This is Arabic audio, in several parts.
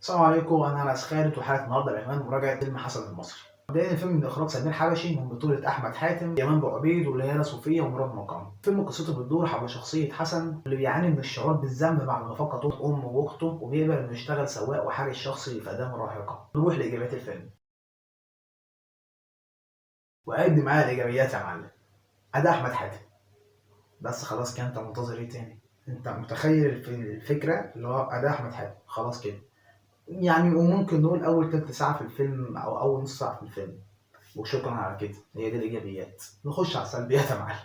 السلام عليكم، انا انس خالد، وحلقه النهارده بعنوان مراجعه فيلم حسن المصري. مبدئيا الفيلم من اخراج سمير حبشي، من بطوله احمد حاتم، يمان ابو عبيد، وليالى صوفيه، ومراد مقام. فيلم قصته بتدور حول شخصيه حسن اللي بيعاني من الشعور بالذنب بعد ما فقد امه واخته، وبيقبل انه يشتغل سواق وحارس شخصي في اداه مراهقه. نروح لاجابات الفيلم، وقد معايا الايجابيات يا معلم. اداء احمد حاتم. بس خلاص كده، انت منتظر ايه تاني؟ انت متخيل في الفكره اللي هو اداء احمد حاتم، خلاص كده. يعني وممكن نقول اول تلت ساعه في الفيلم او اول نص ساعه في الفيلم، وشكرا على كده. هي دي الايجابيات. نخش على السلبيات يا معلم.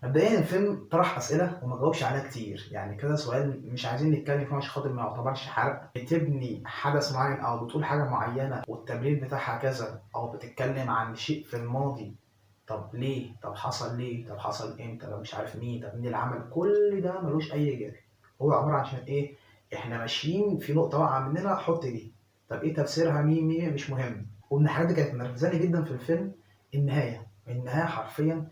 مبدئيا الفيلم طرح اسئله وما جاوبش عليها كتير، يعني كذا سؤال مش عايزين نتكلم فيه عشان خاطر ما يعتبرش حرق. بتبني حدث معين او بتقول حاجه معينه والتبرير بتاعها كذا، او بتتكلم عن شيء في الماضي. طب ليه؟ طب حصل ليه؟ طب حصل امتى؟ طب مش عارف مين؟ طب مين اللي عمل كل ده؟ ملوش اي اجابه. هو عباره عشان ايه؟ احنا ماشيين في نقطه واقعه مننا، حط دي. طب ايه تفسيرها؟ مين مش مهم. ومن الحاجات اللي كانت منرفزاني جدا في الفيلم النهايه حرفيا.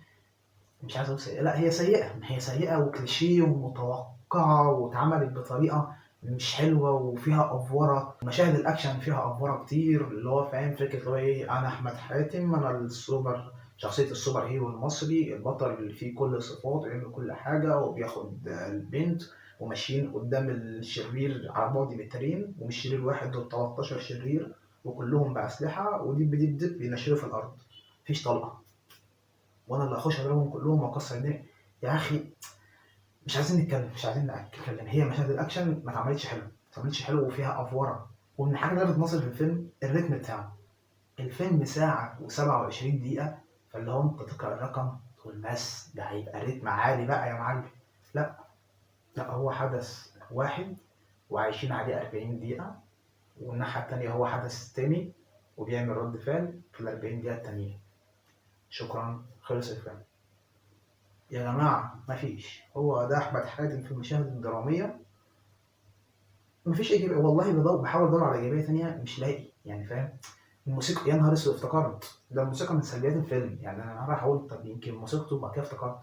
مش عايز اقول سيئه، لا هي سيئه، هي سيئه وكليشيه ومتوقعه واتعملت بطريقه مش حلوه وفيها افوره. مشاهد الاكشن فيها افوره كتير، اللي هو فاهم فكره اللي هو ايه، انا احمد حاتم، انا السوبر، شخصيه السوبر هيرو المصري البطل اللي فيه كل الصفات ويعمل كل حاجه وبياخد البنت، وماشيين قدام الشرير على بعد مترين، ومش شرير واحد دول 13 شرير، وكلهم باسلحه ودب دب دب بينشروا في الارض. مفيش طلقه، وانا اللي اخش اضربهم كلهم واكسر الدنيا. يا اخي مش عايزين نتكلم، مش عايزين نتكلم. هي مشاهد الاكشن ما اتعملتش حلو، ما اتعملتش حلو وفيها افوره. ومن حاجه اللي لفتت نظري في الفيلم الريتم بتاعه. الفيلم ساعه و27 دقيقه، فاللي هو انت تقرا الرقم تقول بس ده هيبقى رتم عالي بقى يا معلم. لا، لا، هو حدث واحد وعايشين عليه 40 دقيقه، والناحيه التانيه هو حدث تاني وبيعمل رد فعل في ال 40 دقيقه التانيين. شكرا، خلص الفيلم. يا جماعة مفيش. هو ده أحمد حاتم في المشاهد الدرامية. مفيش إيجابية والله. بحاول أدور على إيجابية تانية مش لاقي، يعني فاهم. الموسيقى، يا نهار أسود، افتكرت ده الموسيقى من سلبيات الفيلم. يعني أنا رايح أقول طب يمكن موسيقته، وبعد كده افتكرت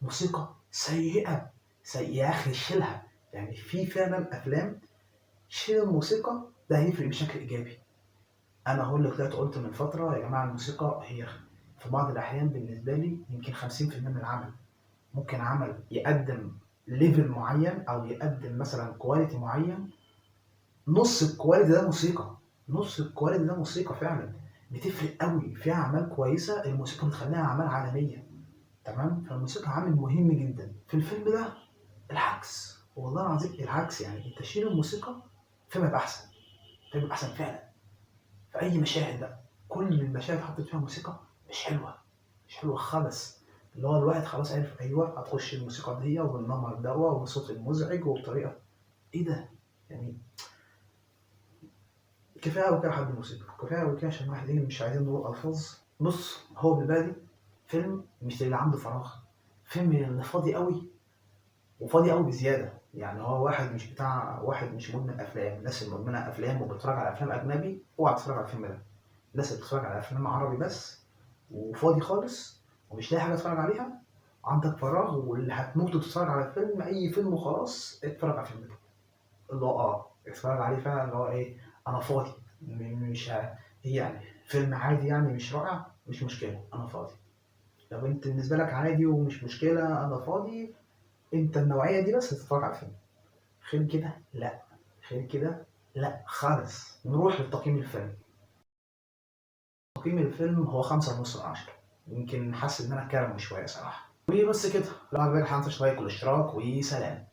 موسيقى سيئة. سيئة يا أخي، شيلها. يعني في فعلا أفلام شيل الموسيقى ده هيفرق بشكل إيجابي. أنا هقول لك طلعت قلت من فترة يا جماعة الموسيقى هي في بعض الأحيان بالنسبة لي يمكن 50% من العمل. ممكن عمل يقدم ليفل معين او يقدم مثلا كواليتي معين، نص الكواليتي ده موسيقى. نص الكواليتي ده موسيقى فعلا. بتفرق قوي في اعمال كويسه، الموسيقى بتخليها اعمال عالميه. تمام، فالموسيقى عامل مهم جدا في الفيلم ده. العكس، والله العظيم العكس. يعني انت شيل الموسيقى، الفيلم هيبقى احسن. الفيلم هيبقى احسن فعلا في اي مشاهد بقى. كل المشاهد حطيت فيها موسيقى مش حلوه، مش حلوه خالص. اللي هو الواحد خلاص عرف، ايوه هتخش الموسيقى دي وبالنمر ده وبالصوت المزعج وبطريقه ايه ده يعني. كفايه قوي كده حد الموسيقى، كفايه قوي كده عشان الواحد ايه، مش عايزين نقول الفاظ. بص، هو بالبادي فيلم مش اللي عنده فراغ، فيلم اللي فاضي قوي، وفاضي قوي بزياده. يعني هو واحد مش بتاع، واحد مش مدمن افلام. الناس اللي مدمنه افلام وبتتفرج على افلام اجنبي اوعى تتفرج على الفيلم ده. الناس اللي بتتفرج على افلام عربي بس وفاضي خالص ومش لاقي حاجه اتفرج عليها، عندك فراغ واللي هتموت وتتفرج على فيلم، اي فيلم وخلاص اتفرج على الفيلم ده. اللي هو اتفرج عليه فعلا، اللي هو ايه، انا فاضي. مش يعني فيلم عادي يعني مش رائع، مش مشكله انا فاضي. لو انت بالنسبه لك عادي ومش مشكله انا فاضي، انت النوعيه دي بس تتفرج على الفيلم. غير كده لا، غير كده لا خالص. نروح لتقييم الفيلم. تقييم الفيلم هو 5.5/10. يمكن حاسس ان انا كارم شويه صراحه. وبس كده، لو عجبك حط لايك والاشتراك، وسلام.